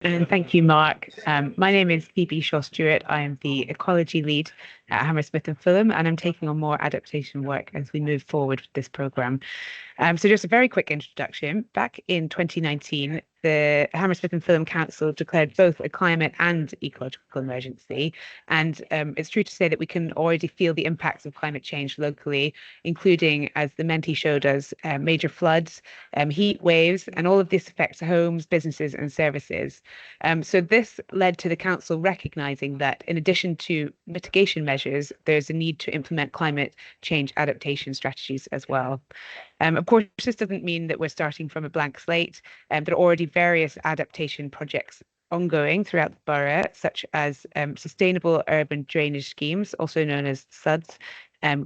And thank you, Mark. My name is Phoebe Shaw-Stewart. I am the ecology lead at Hammersmith and Fulham, and I'm taking on more adaptation work as we move forward with this programme. So just a very quick introduction. Back in 2019, the Hammersmith and Fulham Council declared both a climate and ecological emergency. And it's true to say that we can already feel the impacts of climate change locally, including, as the Menti showed us, major floods, heat waves, and all of this affects homes, businesses, and services. So this led to the council recognising that in addition to mitigation measures, there's a need to implement climate change adaptation strategies as well. Of course, this doesn't mean that we're starting from a blank slate. There are already various adaptation projects ongoing throughout the borough, such as sustainable urban drainage schemes, also known as SUDs,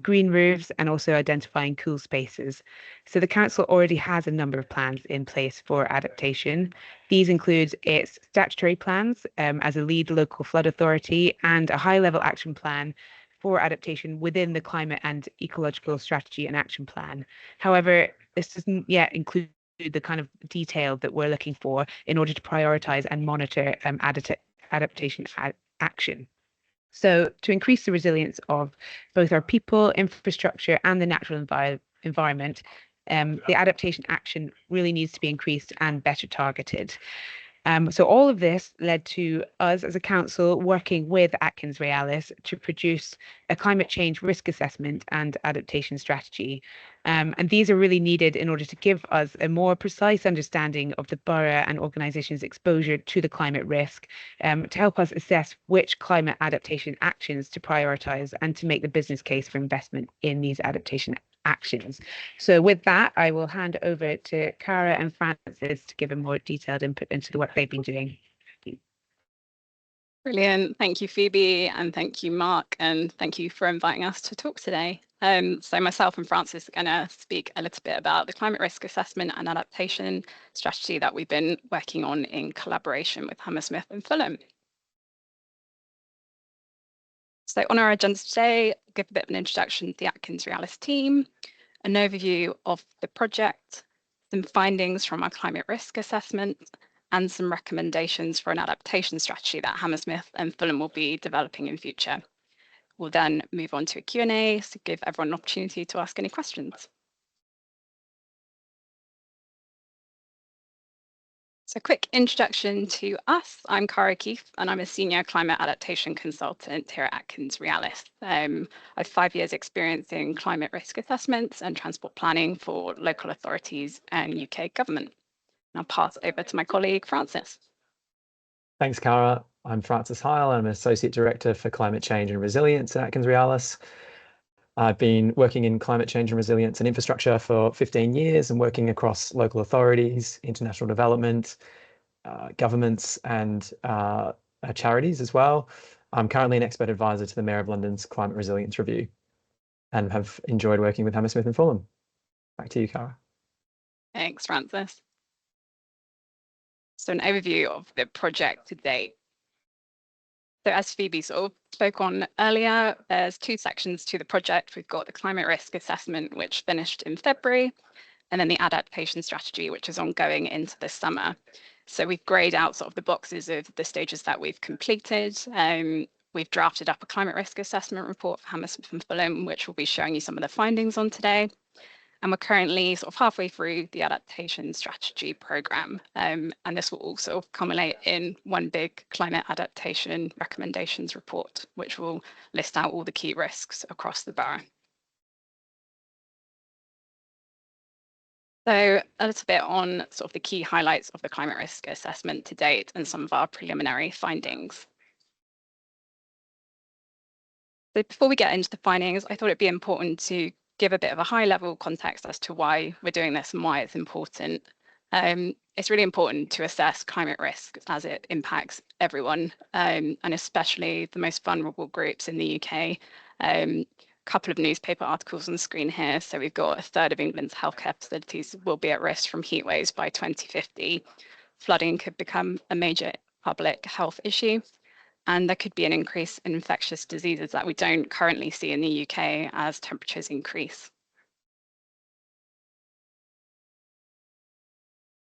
green roofs, and also identifying cool spaces. So the council already has a number of plans in place for adaptation. These include its statutory plans as a lead local flood authority and a high-level action plan for adaptation within the climate and ecological strategy and action plan. However, this doesn't yet include the kind of detail that we're looking for in order to prioritize and monitor adaptation action. So, to increase the resilience of both our people, infrastructure, and the natural environment, the adaptation action really needs to be increased and better targeted. So all of this led to us as a council working with Atkins Realis to produce a climate change risk assessment and adaptation strategy. And these are really needed in order to give us a more precise understanding of the borough and organisations' exposure to the climate risk, to help us assess which climate adaptation actions to prioritise and to make the business case for investment in these adaptation actions. So with that, I will hand over to Cara and Francis to give a more detailed input into the work they've been doing. Brilliant. Thank you, Phoebe, and thank you, Mark, and thank you for inviting us to talk today. So myself and Francis are going to speak a little bit about the climate risk assessment and adaptation strategy that we've been working on in collaboration with Hammersmith and Fulham. So on our agenda today, I'll give a bit of an introduction to the Atkins Realis team, an overview of the project, some findings from our climate risk assessment, and some recommendations for an adaptation strategy that Hammersmith and Fulham will be developing in future. We'll then move on to a Q&A to give everyone an opportunity to ask any questions. So a quick introduction to us. I'm Cara Keefe, and I'm a senior climate adaptation consultant here at Atkins Realis. I have 5 years experience in climate risk assessments and transport planning for local authorities and UK government. I'll pass it over to my colleague, Francis. Thanks, Cara. I'm Francis Heil. I'm an Associate Director for Climate Change and Resilience at Atkins Realis. I've been working in climate change and resilience and infrastructure for 15 years and working across local authorities, international development, governments and charities as well. I'm currently an expert advisor to the Mayor of London's Climate Resilience Review and have enjoyed working with Hammersmith and Fulham. Back to you, Cara. Thanks, Francis. So an overview of the project to date. So as Phoebe sort of spoke on earlier, there's 2 sections to the project. We've got the climate risk assessment, which finished in February, and then the adaptation strategy, which is ongoing into the summer. So we've grayed out sort of the boxes of the stages that we've completed. We've drafted up a climate risk assessment report for Hammersmith and Fulham, which we'll be showing you some of the findings on today. And we're currently sort of halfway through the adaptation strategy programme. And this will also culminate in one big climate adaptation recommendations report, which will list out all the key risks across the borough. So a little bit on sort of the key highlights of the climate risk assessment to date and some of our preliminary findings. So before we get into the findings, I thought it'd be important to give a bit of a high-level context as to why we're doing this and why it's important. It's really important to assess climate risk as it impacts everyone, and especially the most vulnerable groups in the UK. Couple of newspaper articles on the screen here. So we've got 1/3 of England's healthcare facilities will be at risk from heat waves by 2050. Flooding could become a major public health issue. And there could be an increase in infectious diseases that we don't currently see in the UK as temperatures increase.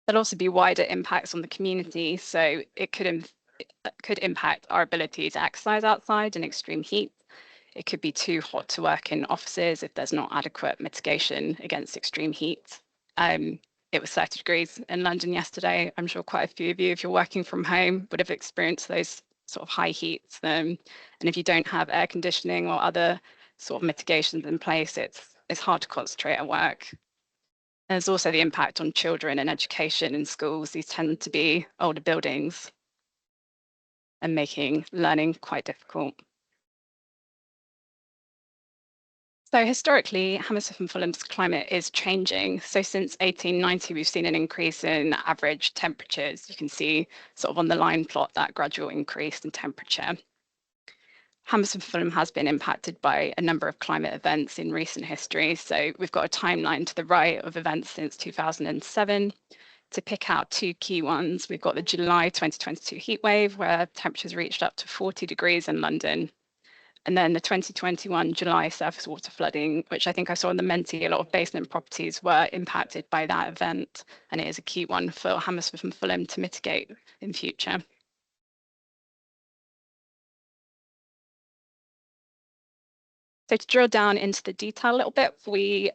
There'll also be wider impacts on the community, so it could impact our ability to exercise outside in extreme heat. It could be too hot to work in offices if there's not adequate mitigation against extreme heat. It was 30 degrees in London yesterday. I'm sure quite a few of you, if you're working from home, would have experienced those sort of high heats. And if you don't have air conditioning or other sort of mitigations in place, it's hard to concentrate at work. There's also the impact on children and education in schools. These tend to be older buildings and making learning quite difficult. So historically, Hammersmith and Fulham's climate is changing. So since 1890, we've seen an increase in average temperatures. You can see sort of on the line plot that gradual increase in temperature. Hammersmith and Fulham has been impacted by a number of climate events in recent history. So we've got a timeline to the right of events since 2007. To pick out two key ones, we've got the July 2022 heatwave, where temperatures reached up to 40 degrees in London. And then the 2021 July surface water flooding, which I think I saw in the Menti, a lot of basement properties were impacted by that event. And it is a key one for Hammersmith and Fulham to mitigate in future. So to drill down into the detail a little bit, we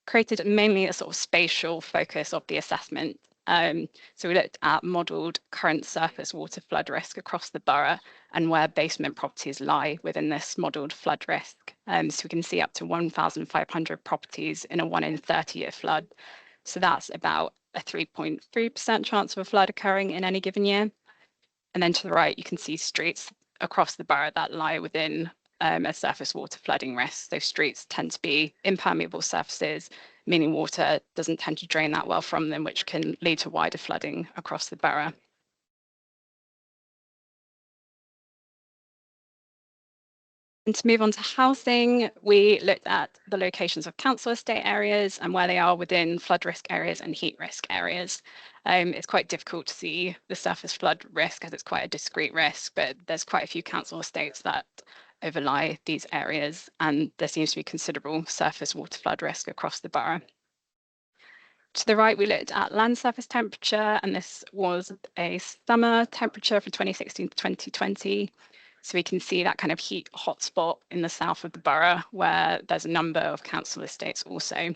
created mainly a sort of spatial focus of the assessment. So we looked at modelled current surface water flood risk across the borough and where basement properties lie within this modelled flood risk. So we can see up to 1,500 properties in a 1 in 30-year flood. So that's about a 3.3% chance of a flood occurring in any given year. And then to the right, you can see streets across the borough that lie within a surface water flooding risk. Those streets tend to be impermeable surfaces, meaning water doesn't tend to drain that well from them, which can lead to wider flooding across the borough. And to move on to housing, we looked at the locations of council estate areas and where they are within flood risk areas and heat risk areas. It's quite difficult to see the surface flood risk as it's quite a discrete risk, but there's quite a few council estates that overlie these areas, and there seems to be considerable surface water flood risk across the borough. To the right, we looked at land surface temperature, and this was a summer temperature from 2016 to 2020. So we can see that kind of heat hotspot in the south of the borough where there's a number of council estates also.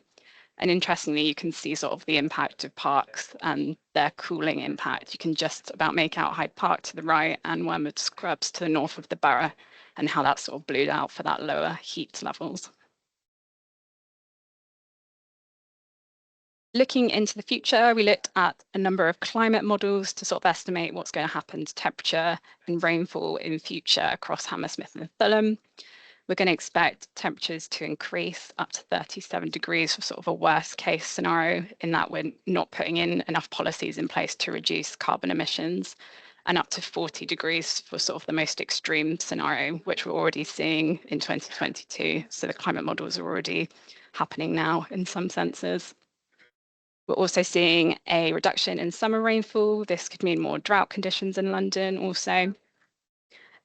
And interestingly, you can see sort of the impact of parks and their cooling impact. You can just about make out Hyde Park to the right and Wormwood Scrubs to the north of the borough and how that's sort of blued out for that lower heat levels. Looking into the future, we looked at a number of climate models to sort of estimate what's going to happen to temperature and rainfall in future across Hammersmith and Fulham. We're going to expect temperatures to increase up to 37 degrees for sort of a worst case scenario, in that we're not putting in enough policies in place to reduce carbon emissions, and up to 40 degrees for sort of the most extreme scenario, which we're already seeing in 2022. So the climate models are already happening now in some senses. We're also seeing a reduction in summer rainfall. This could mean more drought conditions in London also.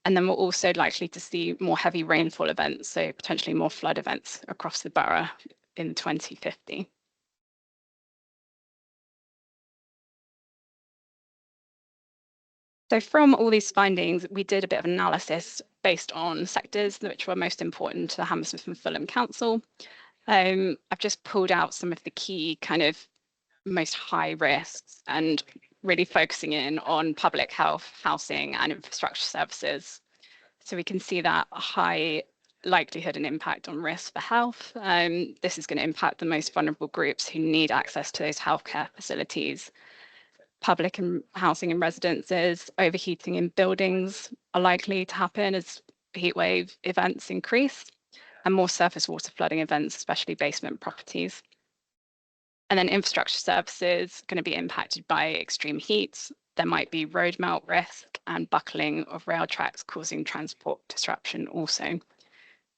And then we're also likely to see more heavy rainfall events, so potentially more flood events across the borough in 2050. So from all these findings, we did a bit of analysis based on sectors which were most important to the Hammersmith and Fulham Council. I've just pulled out some of the key kind of most high risks and really focusing in on public health, housing and infrastructure services. So we can see that high likelihood and impact on risk for health. This is going to impact the most vulnerable groups who need access to those healthcare facilities. Public and housing and residences, overheating in buildings are likely to happen as heatwave events increase, and more surface water flooding events, especially basement properties. And then infrastructure services going to be impacted by extreme heat. There might be road melt risk and buckling of rail tracks causing transport disruption also.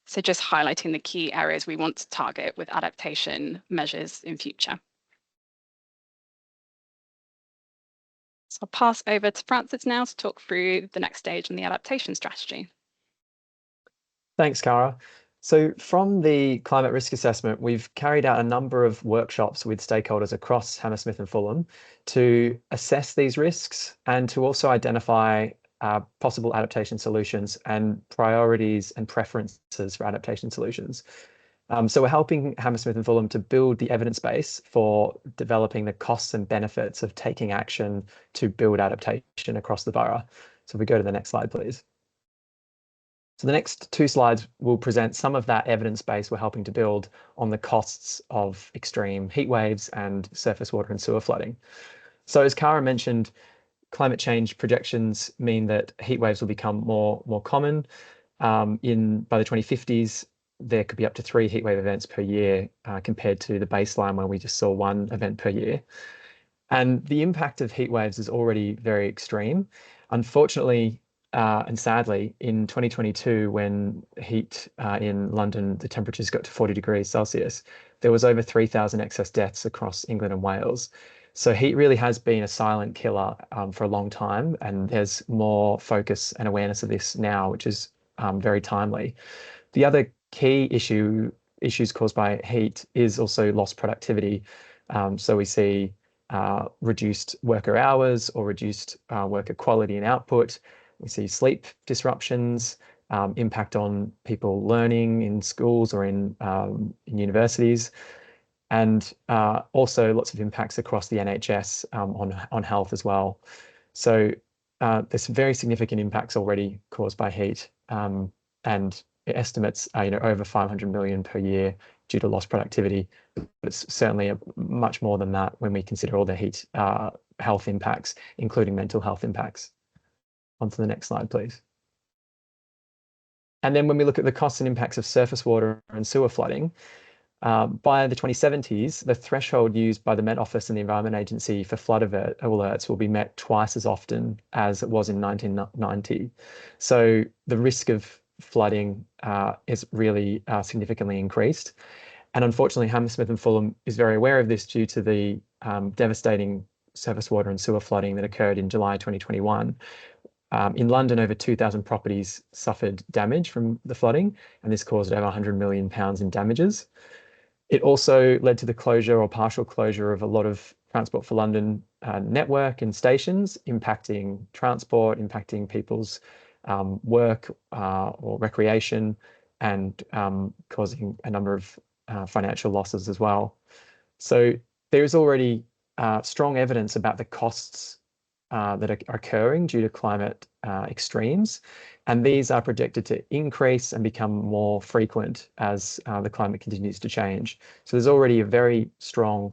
So just highlighting the key areas we want to target with adaptation measures in future. So I'll pass over to Francis now to talk through the next stage in the adaptation strategy. Thanks, Cara. So from the climate risk assessment, we've carried out a number of workshops with stakeholders across Hammersmith and Fulham to assess these risks and to also identify possible adaptation solutions and priorities and preferences for adaptation solutions. So we're helping Hammersmith and Fulham to build the evidence base for developing the costs and benefits of taking action to build adaptation across the borough. So if we go to the next slide, please. So the next two slides will present some of that evidence base we're helping to build on the costs of extreme heat waves and surface water and sewer flooding. So as Cara mentioned, climate change projections mean that heat waves will become more common. By the 2050s, there could be up to 3 heatwave events per year compared to the baseline where we just saw 1 event per year. And the impact of heat waves is already very extreme. Unfortunately, and sadly, in 2022, when heat in London, the temperatures got to 40 degrees Celsius, there was over 3,000 excess deaths across England and Wales. So heat really has been a silent killer for a long time, and there's more focus and awareness of this now, which is very timely. The other key issues caused by heat is also lost productivity. So we see reduced worker hours or reduced worker quality and output. We see sleep disruptions, impact on people learning in schools or in universities, and also lots of impacts across the NHS on health as well. So there's very significant impacts already caused by heat, and estimates are over 500 million per year due to lost productivity. But it's certainly much more than that when we consider all the heat health impacts, including mental health impacts. On to the next slide, please. And then when we look at the costs and impacts of surface water and sewer flooding, by the 2070s, the threshold used by the Met Office and the Environment Agency for flood alerts will be met twice as often as it was in 1990. So the risk of flooding is really significantly increased. And unfortunately, Hammersmith and Fulham is very aware of this due to the devastating surface water and sewer flooding that occurred in July 2021. In London, over 2,000 properties suffered damage from the flooding, and this caused over £100 million in damages. It also led to the closure or partial closure of a lot of Transport for London network and stations, impacting transport, impacting people's work or recreation, and causing a number of financial losses as well. So there is already strong evidence about the costs that are occurring due to climate extremes, and these are projected to increase and become more frequent as the climate continues to change. So there's already a very strong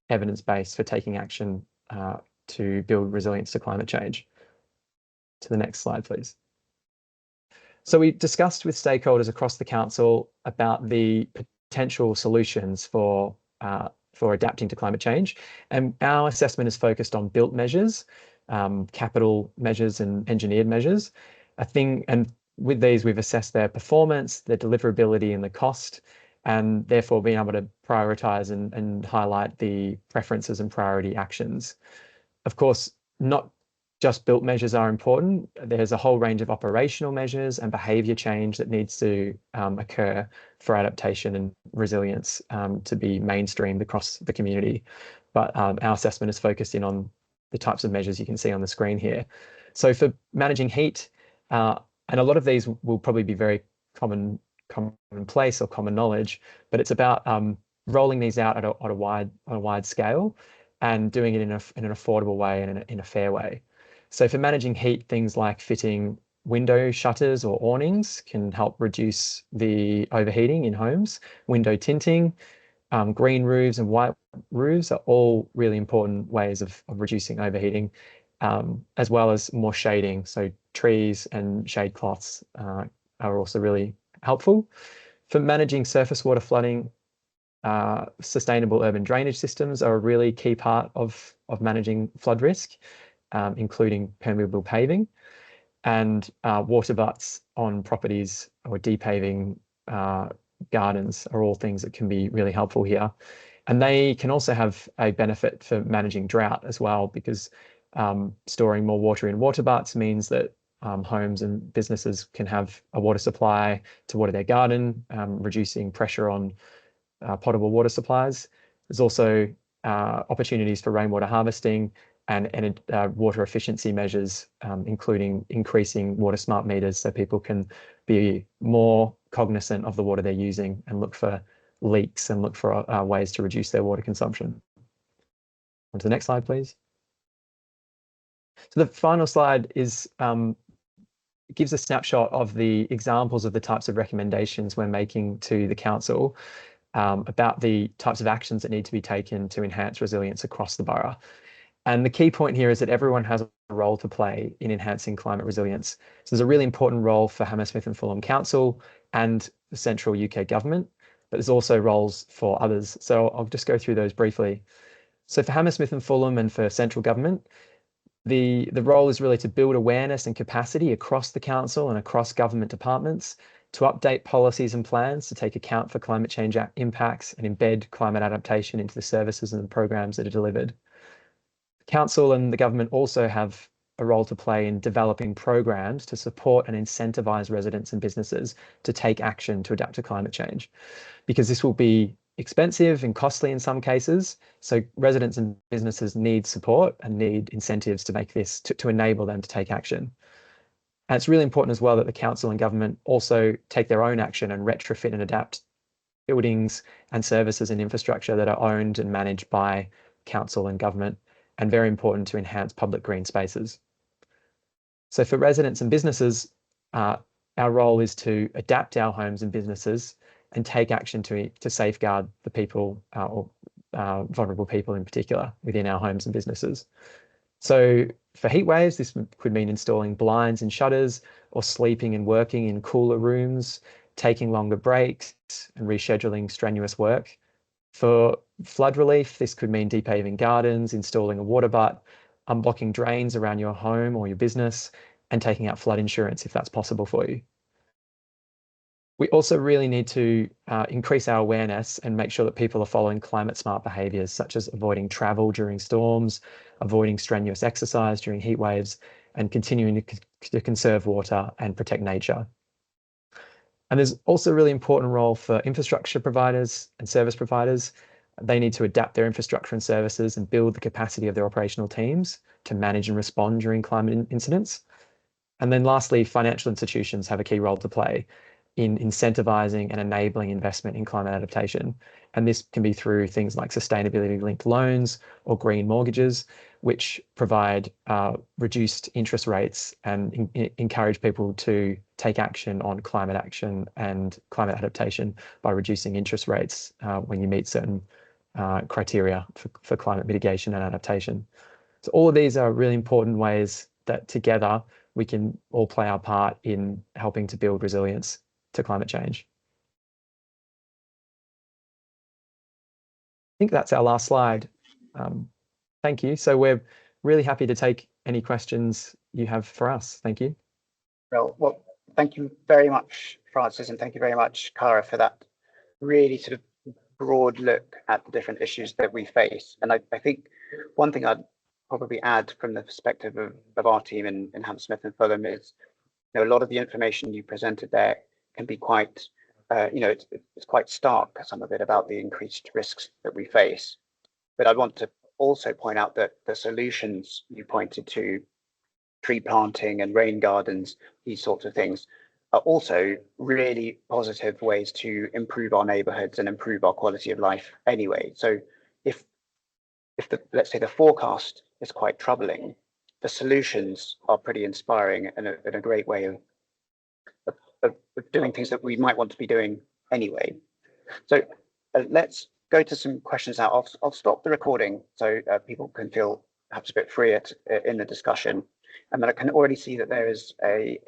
evidence base for taking action to build resilience to climate change. To the next slide, please. So we discussed with stakeholders across the council about the potential solutions for adapting to climate change, and our assessment is focused on built measures, capital measures and engineered measures. And with these, we've assessed their performance, their deliverability and the cost, and therefore being able to prioritize and highlight the preferences and priority actions. Of course, not just built measures are important. There's a whole range of operational measures and behaviour change that needs to occur for adaptation and resilience to be mainstreamed across the community. But our assessment is focused in on the types of measures you can see on the screen here. So for managing heat, and a lot of these will probably be very commonplace or common knowledge, but it's about rolling these out at a wide scale and doing it in an affordable way and in a fair way. So for managing heat, things like fitting window shutters or awnings can help reduce the overheating in homes. Window tinting, green roofs and white roofs are all really important ways of reducing overheating, as well as more shading. So trees and shade cloths are also really helpful. For managing surface water flooding, sustainable urban drainage systems are a really key part of managing flood risk, including permeable paving, and water butts on properties or depaving gardens are all things that can be really helpful here. And they can also have a benefit for managing drought as well, because storing more water in water butts means that homes and businesses can have a water supply to water their garden, reducing pressure on potable water supplies. There's also opportunities for rainwater harvesting and water efficiency measures, including increasing water smart meters so people can be more cognizant of the water they're using and look for leaks and look for ways to reduce their water consumption. On to the next slide, please. So the final slide is gives a snapshot of the examples of the types of recommendations we're making to the council about the types of actions that need to be taken to enhance resilience across the borough. And the key point here is that everyone has a role to play in enhancing climate resilience. So there's a really important role for Hammersmith and Fulham Council and the central UK government, but there's also roles for others. So I'll just go through those briefly. So for Hammersmith and Fulham and for central government, the role is really to build awareness and capacity across the council and across government departments to update policies and plans to take account for climate change impacts and embed climate adaptation into the services and the programs that are delivered. The council and the government also have a role to play in developing programs to support and incentivize residents and businesses to take action to adapt to climate change, because this will be expensive and costly in some cases. So residents and businesses need support and need incentives to make this, to enable them to take action. And it's really important as well that the council and government also take their own action and retrofit and adapt buildings and services and infrastructure that are owned and managed by council and government, and very important to enhance public green spaces. So for residents and businesses, our role is to adapt our homes and businesses and take action to safeguard the people or vulnerable people in particular within our homes and businesses. So for heat waves, this could mean installing blinds and shutters, or sleeping and working in cooler rooms, taking longer breaks and rescheduling strenuous work. For flood relief, this could mean depaving gardens, installing a water butt, unblocking drains around your home or your business, and taking out flood insurance if that's possible for you. We also really need to increase our awareness and make sure that people are following climate smart behaviours, such as avoiding travel during storms, avoiding strenuous exercise during heat waves, and continuing to conserve water and protect nature. And there's also a really important role for infrastructure providers and service providers. They need to adapt their infrastructure and services and build the capacity of their operational teams to manage and respond during climate incidents. And then lastly, financial institutions have a key role to play in incentivizing and enabling investment in climate adaptation. And this can be through things like sustainability-linked loans or green mortgages, which provide reduced interest rates and encourage people to take action on climate action and climate adaptation by reducing interest rates when you meet certain criteria for climate mitigation and adaptation. So all of these are really important ways that together we can all play our part in helping to build resilience to climate change. I think that's our last slide. Thank you. So we're really happy to take any questions you have for us. Thank you. Well, thank you very much, Francis, and thank you very much, Cara, for that really sort of broad look at the different issues that we face. And I think one thing I'd probably add from the perspective of our team in Hammersmith and Fulham is, a lot of the information you presented there can be quite, it's quite stark, some of it, about the increased risks that we face. But I want to also point out that the solutions you pointed to, tree planting and rain gardens, these sorts of things, are also really positive ways to improve our neighborhoods and improve our quality of life anyway. So if let's say the forecast is quite troubling, the solutions are pretty inspiring and a great way of doing things that we might want to be doing anyway. So let's go to some questions now. I'll stop the recording so people can feel perhaps a bit freer in the discussion. And then I can already see that there is a